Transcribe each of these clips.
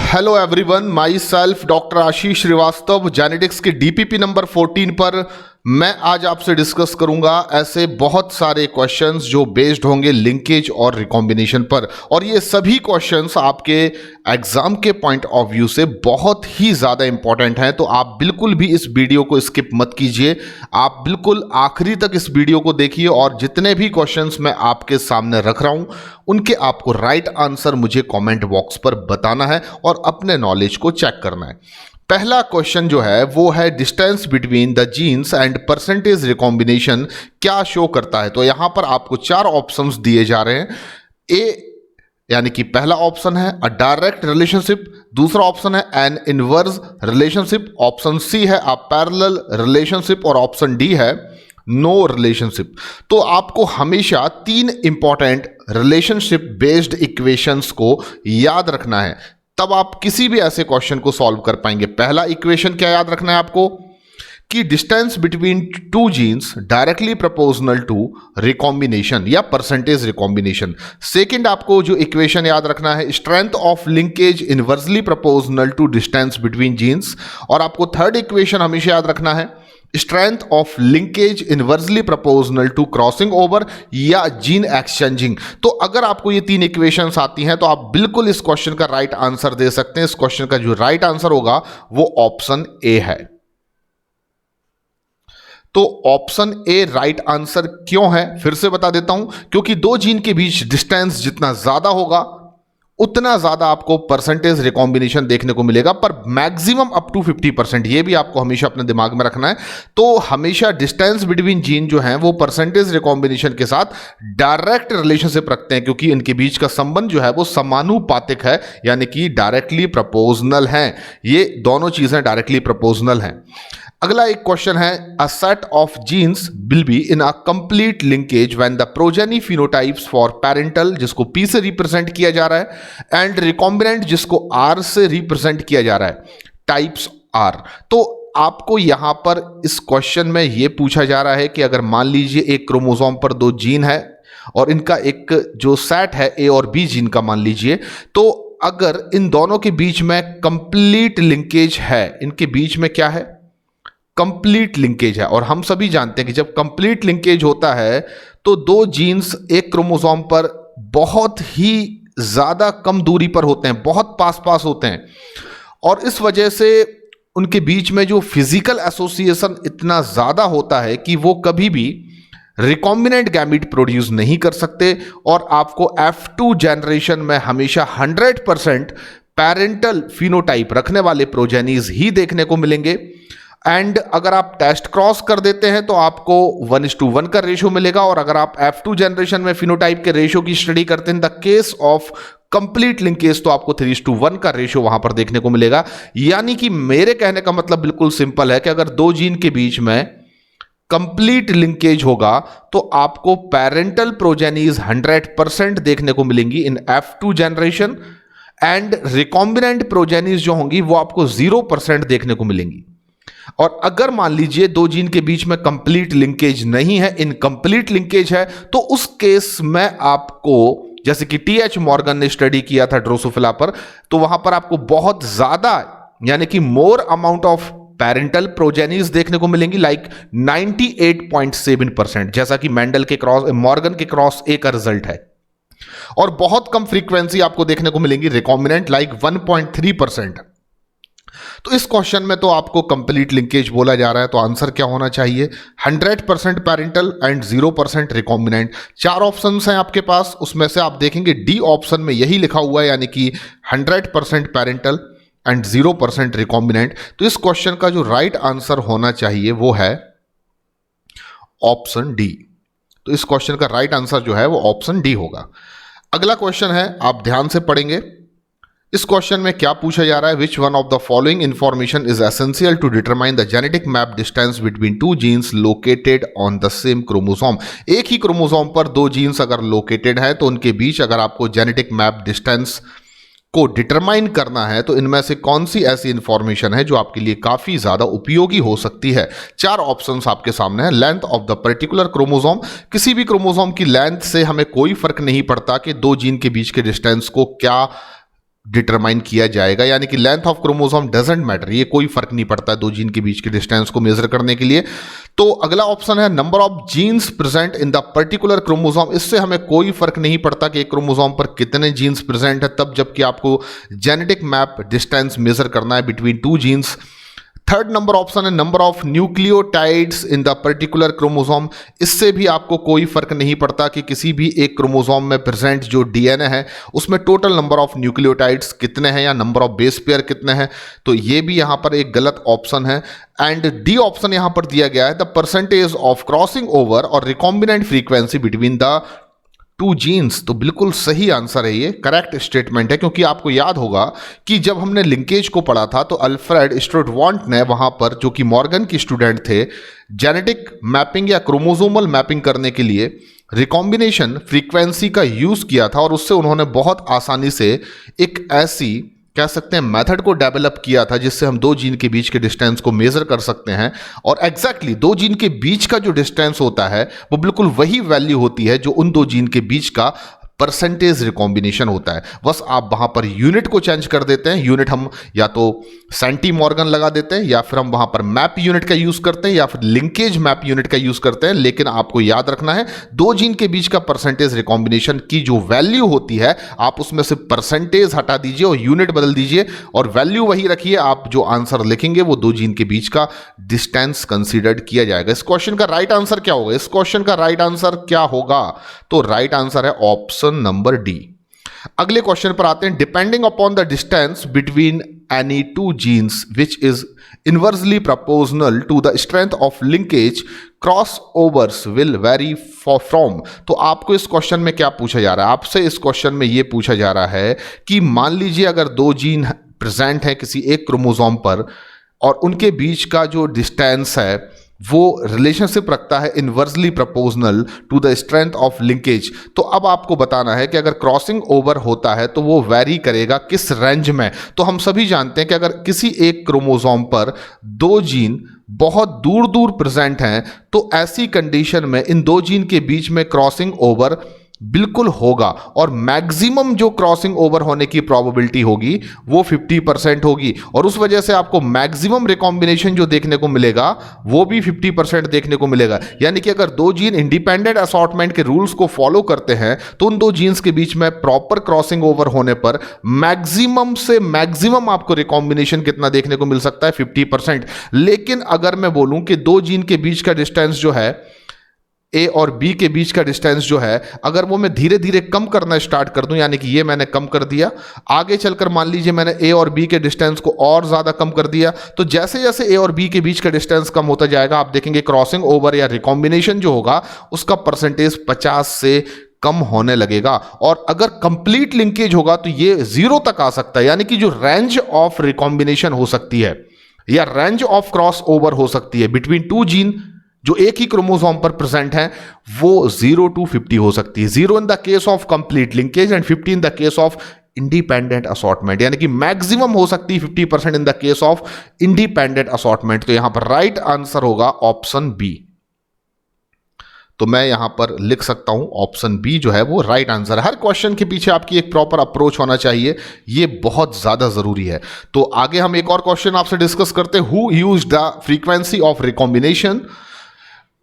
Hello everyone, my self doctor Ashish Shrivastava. Genetics के DPP number 14 पर मैं आज आपसे डिस्कस करूंगा ऐसे बहुत सारे क्वेश्चंस जो बेस्ड होंगे लिंकेज और रिकॉम्बिनेशन पर, और ये सभी क्वेश्चंस आपके एग्जाम के पॉइंट ऑफ व्यू से बहुत ही ज़्यादा इंपॉर्टेंट हैं। तो आप बिल्कुल भी इस वीडियो को स्किप मत कीजिए, आप बिल्कुल आखिरी तक इस वीडियो को देखिए और जितने भी क्वेश्चंस मैं आपके सामने रख रहा हूं उनके आपको राइट आंसर मुझे कमेंट बॉक्स पर बताना है और अपने नॉलेज को चेक करना है। पहला क्वेश्चन जो है वो है distance between the genes and percentage recombination क्या शो करता है। तो यहां पर आपको चार ऑप्शंस दिए जा रहे हैं। ए यानी कि पहला ऑप्शन है अ डायरेक्ट रिलेशनशिप, दूसरा ऑप्शन है an inverse relationship, option C है अ पैरेलल रिलेशनशिप और ऑप्शन डी है नो रिलेशनशिप। तो आपको हमेशा तीन इंपॉर्टेंट रिलेशनशिप बेस्ड इक्वेशंस को याद रखना है, तब आप किसी भी ऐसे क्वेश्चन को सॉल्व कर पाएंगे। पहला इक्वेशन क्या याद रखना है आपको कि distance between two genes directly proportional to recombination या परसेंटेज रिकॉम्बिनेशन। सेकंड आपको जो इक्वेशन याद रखना है strength of linkage inversely proportional to distance between genes, और आपको थर्ड इक्वेशन हमेशा याद रखना है strength of linkage inversely proportional to crossing over या जीन एक्सचेंजिंग। तो अगर आपको ये तीन इक्वेशंस आती हैं तो आप बिल्कुल इस क्वेश्चन का राइट आंसर दे सकते हैं। इस क्वेश्चन का जो राइट आंसर होगा वो ऑप्शन ए है। तो ऑप्शन ए राइट आंसर क्यों है फिर से बता देता हूं, क्योंकि दो जीन के बीच डिस्टेंस जितना ज्यादा होगा उतना ज्यादा आपको परसेंटेज रिकॉम्बिनेशन देखने को मिलेगा, पर मैक्सिमम अप टू 50%। ये भी आपको हमेशा अपने दिमाग में रखना है। तो हमेशा डिस्टेंस बिटवीन जीन जो है वो परसेंटेज रिकॉम्बिनेशन के साथ डायरेक्ट रिलेशनशिप रखते हैं, क्योंकि इनके बीच का संबंध जो है वो समानुपातिक है, यानी कि डायरेक्टली प्रोपोर्शनल है। ये दोनों चीजें डायरेक्टली प्रोपोर्शनल हैं। अगला एक क्वेश्चन है a set of genes will be in a complete linkage when the progeny phenotypes for parental, जिसको पी से रिप्रेजेंट किया जा रहा है, एंड रिकॉम्बिनेंट जिसको आर से रिप्रेजेंट किया जा रहा है, टाइप्स आर। तो आपको यहां पर इस क्वेश्चन में यह पूछा जा रहा है कि अगर मान लीजिए एक क्रोमोसोम पर दो जीन है और इनका एक जो सेट है ए और बी जीन का मान लीजिए, तो अगर इन दोनों के बीच में कंप्लीट लिंकेज है, इनके बीच में क्या है कंप्लीट लिंकेज है, और हम सभी जानते हैं कि जब कंप्लीट लिंकेज होता है तो दो जीन्स एक क्रोमोसोम पर बहुत ही ज्यादा कम दूरी पर होते हैं, बहुत पास पास होते हैं, और इस वजह से उनके बीच में जो फिजिकल एसोसिएशन इतना ज्यादा होता है कि वो कभी भी रिकॉम्बिनेंट गैमीट प्रोड्यूस नहीं कर सकते, और आपको F2 जनरेशन में हमेशा 100% पेरेंटल फिनोटाइप रखने वाले प्रोजेनीज ही देखने को मिलेंगे। एंड अगर आप टेस्ट क्रॉस कर देते हैं तो आपको 1:1 का रेशियो मिलेगा, और अगर आप F2 जनरेशन में फिनोटाइप के रेशियो की स्टडी करते हैं the case of complete linkage तो आपको 3:1 का रेशियो वहां पर देखने को मिलेगा। यानी कि मेरे कहने का मतलब बिल्कुल सिंपल है कि अगर दो जीन के बीच में कंप्लीट लिंकेज होगा तो आपको पेरेंटल प्रोजेनीज 100% देखने को मिलेंगी इन F2 generation, and recombinant progenies जो होंगी वो आपको 0% देखने को मिलेंगी। और अगर मान लीजिए दो जीन के बीच में कंप्लीट लिंकेज नहीं है, इनकंप्लीट लिंकेज है, तो उस केस में आपको, जैसे कि टीएच मॉर्गन ने स्टडी किया था ड्रोसोफिला पर, तो वहां पर आपको बहुत ज्यादा यानी कि more amount of parental progenies देखने को मिलेंगी, लाइक 98.7%, जैसा कि मेंडल के क्रॉस मॉर्गन के क्रॉस ए का रिजल्ट है। और बहुत कम फ्रीक्वेंसी आपको देखने को मिलेंगी रिकॉम्बिनेंट, लाइक 1.3%। तो इस क्वेश्चन में तो आपको कंप्लीट लिंकेज बोला जा रहा है, तो आंसर क्या होना चाहिए 100% पेरेंटल एंड 0% रिकॉम्बिनेंट। चार ऑप्शंस हैं आपके पास, उसमें से आप देखेंगे डी ऑप्शन में यही लिखा हुआ है, यानी कि 100% पेरेंटल एंड 0% रिकॉम्बिनेंट। तो इस क्वेश्चन का जो राइट आंसर होना चाहिए वो है ऑप्शन डी। तो इस क्वेश्चन का राइट आंसर जो है वो ऑप्शन डी होगा। अगला क्वेश्चन है, आप ध्यान से पढ़ेंगे। इस क्वेश्चन में क्या पूछा जा रहा है, which one of the following information is essential to determine the genetic map distance between two genes located on the same chromosome. एक ही क्रोमोसोम पर दो जीन्स अगर लोकेटेड है तो उनके बीच अगर आपको जेनेटिक मैप डिस्टेंस को डिटरमाइन करना है तो इनमें से कौन सी ऐसी इंफॉर्मेशन है जो आपके लिए काफी ज्यादा उपयोगी हो सकती है। चार ऑप्शंस आपके सामने हैं। Length of the particular chromosome, किसी भी क्रोमोसोम की लेंथ से हमें कोई फर्क नहीं पड़ता कि दो जीन के बीच के डिस्टेंस को क्या डिटरमाइन किया जाएगा, यानी कि length of chromosome doesn't matter, ये कोई फर्क नहीं पड़ता है दो जीन के बीच के डिस्टेंस को मेजर करने के लिए। तो अगला ऑप्शन है number of genes present in the particular chromosome. इससे हमें कोई फर्क नहीं पड़ता कि एक क्रोमोसोम पर कितने जीन्स प्रेजेंट है तब, जबकि आपको जेनेटिक मैप डिस्टेंस मेजर करना है between two genes. Third number option है number of nucleotides in the particular chromosome. इससे भी आपको कोई फर्क नहीं पड़ता कि किसी भी एक क्रोमोसोम में प्रेजेंट जो डीएनए है उसमें टोटल नंबर ऑफ न्यूक्लियोटाइड्स कितने हैं या नंबर ऑफ बेस पेयर कितने हैं, तो ये भी यहां पर एक गलत ऑप्शन है। एंड डी ऑप्शन यहां पर दिया गया है the percentage of crossing over और recombinant frequency between the two genes. तो बिल्कुल सही आंसर है, ये करेक्ट स्टेटमेंट है, क्योंकि आपको याद होगा कि जब हमने लिंकेज को पढ़ा था तो अल्फ्रेड स्टुडवांट ने वहां पर, जो कि मॉर्गन के स्टूडेंट थे, जेनेटिक मैपिंग या क्रोमोसोमल मैपिंग करने के लिए रिकॉम्बिनेशन फ्रीक्वेंसी का यूज किया था और उससे उन्होंने बहुत आसानी से एक ऐसी कह सकते हैं मेथड को डेवलप किया था जिससे हम दो जीन के बीच के डिस्टेंस को मेजर कर सकते हैं। और एग्जैक्टली दो जीन के बीच का जो डिस्टेंस होता है वो बिल्कुल वही वैल्यू होती है जो उन दो जीन के बीच का परसेंटेज रिकॉम्बिनेशन होता है। बस आप वहां पर यूनिट को चेंज कर देते हैं, यूनिट हम या तो सेंटीमॉर्गन लगा देते हैं या फिर हम वहां पर मैप यूनिट का यूज करते हैं या फिर लिंकेज मैप यूनिट का यूज करते हैं। लेकिन आपको याद रखना है दो जीन के बीच का परसेंटेज रिकॉम्बिनेशन की जो वैल्यू होती है आप उसमें से परसेंटेज हटा दीजिए और यूनिट बदल दीजिए और वैल्यू वही रखिए। आप जो आंसर लिखेंगे वो दो जीन के बीच का डिस्टेंस कंसीडर्ड किया जाएगा। इस क्वेश्चन का राइट आंसर क्या होगा? इस क्वेश्चन का राइट आंसर क्या होगा? तो राइट आंसर है ऑप्शन नंबर डी। अगले क्वेश्चन पर आते हैं। Depending upon the distance between any two genes which is inversely proportional to the strength of linkage cross overs will vary from. तो आपको इस क्वेश्चन में क्या पूछा जा रहा है? आपसे इस क्वेश्चन में यह पूछा जा रहा है कि मान लीजिए अगर दो जीन प्रेजेंट है किसी एक क्रोमोसोम पर और उनके बीच का जो डिस्टेंस है वो रिलेशनशिप रखता है inversely proportional to the strength of linkage. तो अब आपको बताना है कि अगर क्रॉसिंग ओवर होता है तो वो वैरी करेगा किस रेंज में। तो हम सभी जानते हैं कि अगर किसी एक क्रोमोसोम पर दो जीन बहुत दूर दूर प्रेजेंट हैं तो ऐसी कंडीशन में इन दो जीन के बीच में क्रॉसिंग ओवर बिल्कुल होगा और मैक्सिमम जो क्रॉसिंग ओवर होने की प्रोबेबिलिटी होगी वो 50% होगी और उस वजह से आपको मैक्सिमम रिकॉम्बिनेशन जो देखने को मिलेगा वो भी 50% देखने को मिलेगा। यानी कि अगर दो जीन इंडिपेंडेंट असॉर्टमेंट के रूल्स को फॉलो करते हैं तो उन दो जीन्स के बीच में प्रॉपर क्रॉसिंग ओवर होने पर मैक्सिमम से मैक्सिमम आपको रिकॉम्बिनेशन कितना देखने को मिल सकता है? 50%। लेकिन अगर मैं बोलूं कि दो जीन के बीच का डिस्टेंस जो है ए और बी के बीच का डिस्टेंस जो है अगर वो मैं धीरे धीरे कम करना स्टार्ट कर दूं, यानी कि ये मैंने कम कर दिया, आगे चलकर मान लीजिए मैंने ए और बी के डिस्टेंस को और ज्यादा कम कर दिया, तो जैसे जैसे ए और बी के बीच का डिस्टेंस कम होता जाएगा आप देखेंगे क्रॉसिंग ओवर या रिकॉम्बिनेशन जो होगा उसका परसेंटेज 50 से कम होने लगेगा। और अगर कंप्लीट लिंकेज होगा तो ये 0 तक आ सकता है, यानी कि जो रेंज ऑफ रिकॉम्बिनेशन हो सकती है या रेंज ऑफ क्रॉस ओवर हो सकती है बिटवीन टू जीन जो एक ही क्रोमोसोम पर प्रेजेंट है वो 0 to 50 हो सकती है। 0 in the case of complete linkage and 50 in the case of independent assortment, यानी कि मैक्सिमम हो सकती है 50% in the case of independent assortment. तो यहां पर राइट आंसर होगा ऑप्शन बी। तो मैं यहां पर लिख सकता हूं ऑप्शन बी जो है वो राइट आंसर है। हर क्वेश्चन के पीछे आपकी एक प्रॉपर अप्रोच होना चाहिए, ये बहुत ज्यादा जरूरी है। तो आगे हम एक और क्वेश्चन आपसे डिस्कस करते हैं। Who used the frequency of recombination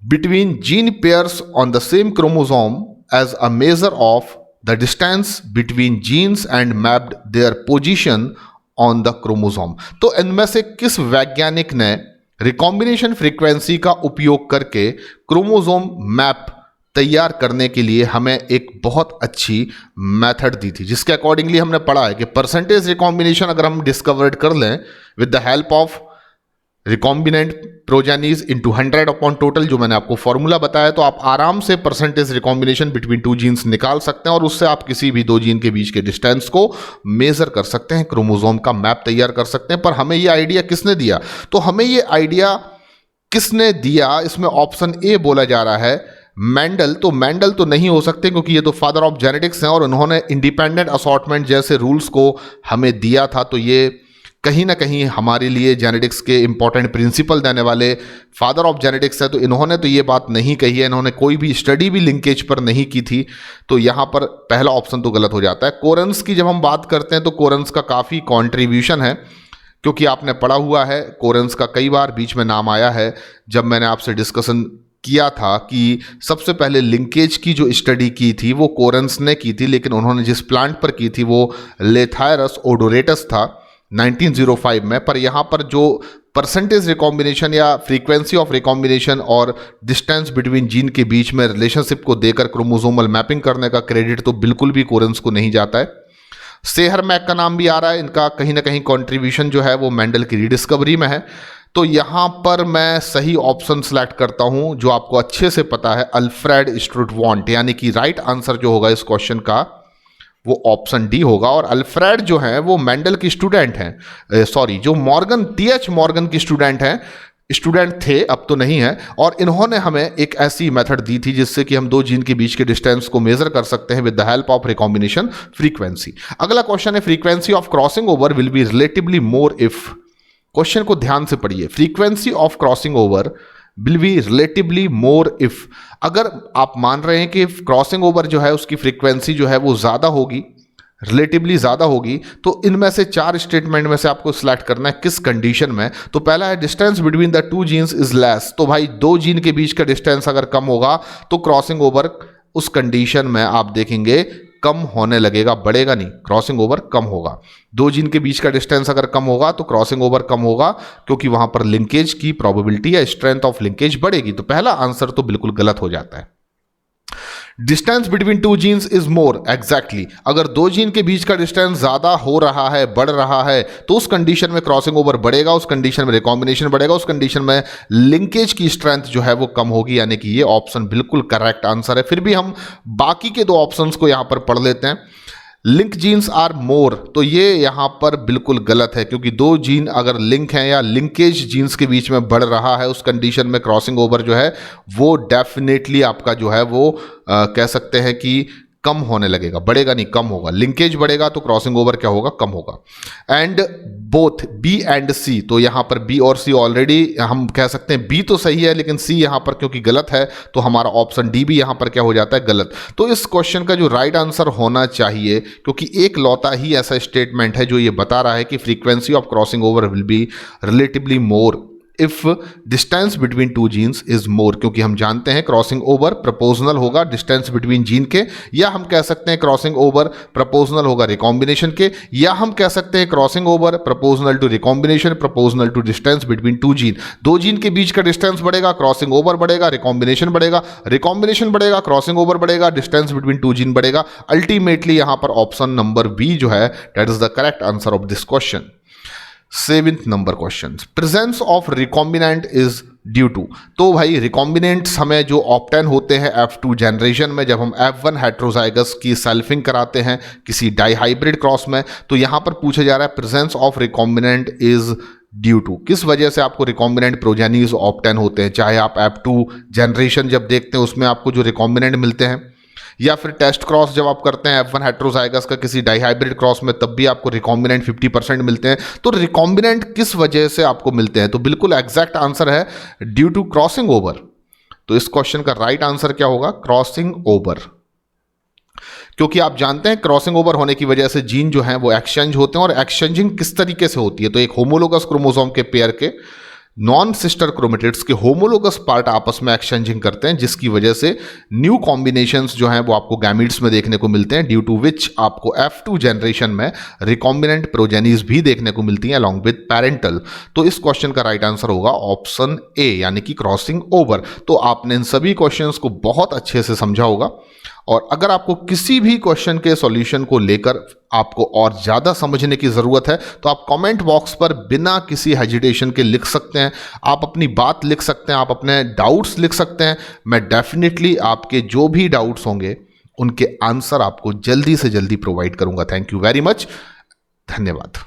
between gene pairs on the same chromosome as a measure of the distance between genes and mapped their position on the chromosome। तो इनमें से किस वैज्ञानिक ने रिकॉम्बिनेशन फ्रीक्वेंसी का उपयोग करके क्रोमोसोम मैप तैयार करने के लिए हमें एक बहुत अच्छी मेथड दी थी, जिसके अकॉर्डिंगली हमने पढ़ा है कि परसेंटेज रिकॉम्बिनेशन अगर हम डिस्कवर्ड कर लें with the help of recombinant progenies into 100 upon total, जो मैंने आपको फॉर्मूला बताया, तो आप आराम से percentage recombination between two genes निकाल सकते हैं और उससे आप किसी भी दो जीन के बीच के डिस्टेंस को मेजर कर सकते हैं, क्रोमोसोम का मैप तैयार कर सकते हैं। पर हमें ये आइडिया किसने दिया? तो हमें ये आइडिया किसने दिया, इसमें ऑप्शन ए बोला जा रहा है मेंडल। तो मेंडल तो नहीं हो सकते क्योंकि ये तो फादर ऑफ जेनेटिक्स हैं और उन्होंने इंडिपेंडेंट असॉर्टमेंट जैसे रूल्स को हमें दिया था, तो ये कहीं ना कहीं हमारे लिए जेनेटिक्स के इंपॉर्टेंट प्रिंसिपल देने वाले फादर ऑफ जेनेटिक्स है, तो इन्होंने तो ये बात नहीं कही है, इन्होंने कोई भी स्टडी भी लिंकेज पर नहीं की थी, तो यहाँ पर पहला ऑप्शन तो गलत हो जाता है। कोरन्स की जब हम बात करते हैं तो कोरन्स का काफ़ी कॉन्ट्रीब्यूशन है, क्योंकि आपने पढ़ा हुआ है कोरन्स का, कई बार बीच में नाम आया है जब मैंने आपसे डिस्कशन किया था कि सबसे पहले लिंकेज की जो स्टडी की थी वो कोरन्स ने की थी, लेकिन उन्होंने जिस प्लांट पर की थी वो लेथायरस ओडोरेटस था 1905 में। पर यहाँ पर जो परसेंटेज रिकॉम्बिनेशन या फ्रीक्वेंसी ऑफ रिकॉम्बिनेशन और डिस्टेंस बिटवीन जीन के बीच में रिलेशनशिप को देकर क्रोमोसोमल मैपिंग करने का क्रेडिट तो बिल्कुल भी कोरन्स को नहीं जाता है। सेहर मैक का नाम भी आ रहा है, इनका कहीं ना कहीं कंट्रीब्यूशन जो है वो मेंडल की रिडिस्कवरी में है। तो यहाँ पर मैं सही ऑप्शन सेलेक्ट करता हूँ जो आपको अच्छे से पता है, अल्फ्रेड स्टुटवांट, यानी कि राइट आंसर जो होगा इस क्वेश्चन का वो ऑप्शन डी होगा। और अल्फ्रेड जो है वो मेंडल की स्टूडेंट हैं, सॉरी जो मॉर्गन टी.एच. मॉर्गन की स्टूडेंट थे, अब तो नहीं है, और इन्होंने हमें एक ऐसी मेथड दी थी जिससे कि हम दो जीन के बीच के डिस्टेंस को मेजर कर सकते हैं with the help of recombination frequency. अगला क्वेश्चन है, frequency of crossing over will be relatively more if, question को ध्यान से पढ़िए, frequency of crossing over will be relatively more if, अगर आप मान रहे हैं कि क्रॉसिंग ओवर जो है उसकी फ्रीक्वेंसी जो है वो ज़्यादा होगी, रिलेटिवली ज़्यादा होगी, तो इनमें से चार स्टेटमेंट में से आपको सिलेक्ट करना है किस कंडीशन में। तो पहला है distance between the two genes is less, तो भाई दो जीन के बीच का डिस्टेंस अगर कम होगा तो क्रॉसिंग ओवर उस कंडीशन में आप देखेंगे कम होने लगेगा, बढ़ेगा नहीं, क्रॉसिंग ओवर कम होगा। दो जीन के बीच का डिस्टेंस अगर कम होगा तो क्रॉसिंग ओवर कम होगा, क्योंकि वहां पर लिंकेज की प्रोबेबिलिटी या स्ट्रेंथ ऑफ लिंकेज बढ़ेगी। तो पहला आंसर तो बिल्कुल गलत हो जाता है। Distance between two genes is more, exactly, अगर दो जीन के बीच का डिस्टेंस ज्यादा हो रहा है, बढ़ रहा है, तो उस कंडीशन में क्रॉसिंग ओवर बढ़ेगा, उस कंडीशन में रिकॉम्बिनेशन बढ़ेगा, उस कंडीशन में लिंकेज की स्ट्रेंथ जो है वो कम होगी, यानी कि ये ऑप्शन बिल्कुल करेक्ट आंसर है। फिर भी हम बाकी के दो ऑप्शंस को यहां पर पढ़ लेते हैं। लिंक जीन्स आर मोर, तो ये यहां पर बिल्कुल गलत है, क्योंकि दो जीन अगर लिंक हैं या लिंकेज जीन्स के बीच में बढ़ रहा है, उस कंडीशन में क्रॉसिंग ओवर जो है वो डेफिनेटली आपका जो है वो कह सकते हैं कि कम होने लगेगा, बढ़ेगा नहीं, कम होगा। लिंकेज बढ़ेगा तो क्रॉसिंग ओवर क्या होगा, कम होगा। एंड बोथ बी एंड सी, तो यहां पर बी और सी ऑलरेडी हम कह सकते हैं बी तो सही है, लेकिन सी यहां पर क्योंकि गलत है तो हमारा ऑप्शन डी भी यहां पर क्या हो जाता है, गलत। तो इस क्वेश्चन का जो राइट आंसर होना चाहिए, क्योंकि एक लौता ही ऐसा स्टेटमेंट है जो ये बता रहा है कि frequency of crossing over will be relatively more if distance between two genes is more, क्योंकि हम जानते हैं क्रॉसिंग ओवर प्रपोजनल होगा डिस्टेंस बिटवीन जीन के, या हम कह सकते हैं क्रॉसिंग ओवर प्रपोजनल होगा रिकॉम्बिनेशन के, या हम कह सकते हैं crossing over proportional to recombination proportional to distance between two gene. दो जीन के बीच का डिस्टेंस बढ़ेगा, क्रॉसिंग ओवर बढ़ेगा, रिकॉम्बिनेशन बढ़ेगा, रिकॉम्बिनेशन बढ़ेगा, क्रॉसिंग ओवर बढ़ेगा, डिस्टेंस बिटवीन टू जीन बढ़ेगा। अल्टीमेटली यहां पर ऑप्शन नंबर बी जो है that is the correct answer of this question. 7th number question, presence of recombinant is due to, तो भाई रिकॉम्बिनेंट्स हमें जो ऑप्टेन होते हैं F2 जनरेशन में, जब हम F1 हेट्रोजाइगस की सेल्फिंग कराते हैं किसी डाईहाइब्रिड क्रॉस में, तो यहां पर पूछा जा रहा है presence of recombinant is due to, किस वजह से आपको रिकॉम्बिनेंट प्रोजेनीज ऑप्टेन होते हैं। चाहे आप F2 जनरेशन जब देखते हैं उसमें आपको जो रिकॉम्बिनेंट मिलते हैं, या फिर टेस्ट क्रॉस जब आप करते हैं F1 हेट्रोजाइगस का किसी डाईहाइब्रिड क्रॉस में, तब भी आपको रिकॉम्बिनेंट 50% मिलते हैं। तो रिकॉम्बिनेंट किस वजह से आपको मिलते हैं, तो बिल्कुल एग्जैक्ट आंसर है ड्यू टू क्रॉसिंग ओवर। तो इस क्वेश्चन का राइट आंसर क्या होगा, क्रॉसिंग ओवर, क्योंकि आप जानते हैं क्रॉसिंग ओवर होने की वजह से जीन जो है वो एक्सचेंज होते हैं, और एक्सचेंजिंग किस तरीके से होती है, तो एक होमोलोगस क्रोमोसोम के पेयर के नॉन सिस्टर क्रोमेटिड्स के होमोलोगस पार्ट आपस में एक्सचेंजिंग करते हैं, जिसकी वजह से न्यू कॉम्बिनेशंस जो हैं वो आपको गैमीट्स में देखने को मिलते हैं, ड्यू टू विच आपको F2 जनरेशन में रिकॉम्बिनेंट प्रोजेनीज भी देखने को मिलती हैं अलॉन्ग विद पेरेंटल। तो इस क्वेश्चन का राइट आंसर होगा ऑप्शन ए, यानी कि क्रॉसिंग ओवर। तो आपने इन सभी क्वेश्चंस को बहुत अच्छे से समझा होगा, और अगर आपको किसी भी क्वेश्चन के सॉल्यूशन को लेकर आपको और ज़्यादा समझने की ज़रूरत है तो आप कमेंट बॉक्स पर बिना किसी हेजिटेशन के लिख सकते हैं, आप अपनी बात लिख सकते हैं, आप अपने डाउट्स लिख सकते हैं। मैं डेफिनेटली आपके जो भी डाउट्स होंगे उनके आंसर आपको जल्दी से जल्दी प्रोवाइड करूंगा। थैंक यू वेरी मच, धन्यवाद।